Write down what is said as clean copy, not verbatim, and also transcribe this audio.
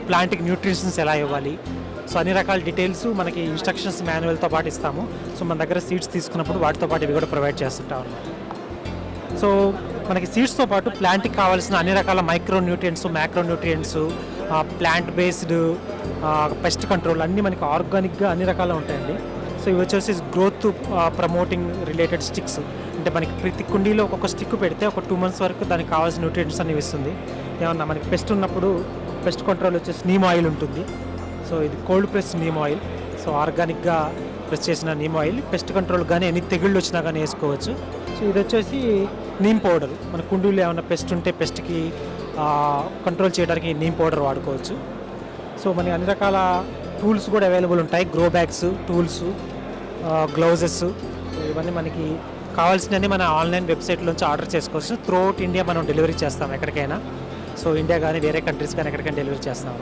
ప్లాంట్కి న్యూట్రిషన్స్ ఎలా ఇవ్వాలి, సో అన్ని రకాల డీటెయిల్స్ మనకి ఇన్స్ట్రక్షన్స్ మాన్యువల్తో పాటు ఇస్తాము. సో మన దగ్గర సీడ్స్ తీసుకున్నప్పుడు వాటితో పాటు ఇవి కూడా ప్రొవైడ్ చేస్తుంటాం. సో మనకి సీడ్స్తో పాటు ప్లాంట్కి కావాల్సిన అన్ని రకాల micro nutrients, macro nutrients, plant based pest control అన్నీ మనకి ఆర్గానిక్గా అన్ని రకాలు ఉంటాయండి. సో ఇవి వచ్చేసి గ్రోత్ ప్రమోటింగ్ రిలేటెడ్ స్టిక్స్. అంటే మనకి ప్రతి కుండీలో ఒక్కొక్క స్టిక్ పెడితే ఒక 2 months వరకు దానికి కావాల్సిన న్యూట్రియంట్స్ అన్ని ఇస్తుంది. ఏమన్నా మనకి పెస్ట్ ఉన్నప్పుడు పెస్ట్ కంట్రోల్ వచ్చేసి నీమ్ ఆయిల్ ఉంటుంది. సో ఇది cold press neem oil. So ఆర్గానిక్గా ప్రెస్ చేసిన నీమ్ ఆయిల్ పెస్ట్ కంట్రోల్ కానీ ఎన్ని తెగుళ్ళు వచ్చినా కానీ వేసుకోవచ్చు. సో ఇది వచ్చేసి నీమ్ పౌడర్. మన కుండీలో ఏమైనా పెస్ట్ ఉంటే పెస్ట్కి కంట్రోల్ చేయడానికి నీమ్ పౌడర్ వాడుకోవచ్చు. సో మనకి అన్ని రకాల టూల్స్ కూడా అవైలబుల్ ఉంటాయి. గ్రో బ్యాగ్స్, టూల్స్, గ్లౌజెస్, ఇవన్నీ మనకి కావాల్సినవి మన ఆన్లైన్ వెబ్సైట్లోంచి ఆర్డర్ చేసుకోవచ్చు. త్రూ అవుట్ ఇండియా మనం డెలివరీ చేస్తాం ఎక్కడికైనా. సో ఇండియా కానీ వేరే కంట్రీస్ కానీ ఎక్కడికైనా డెలివరీ చేస్తాం.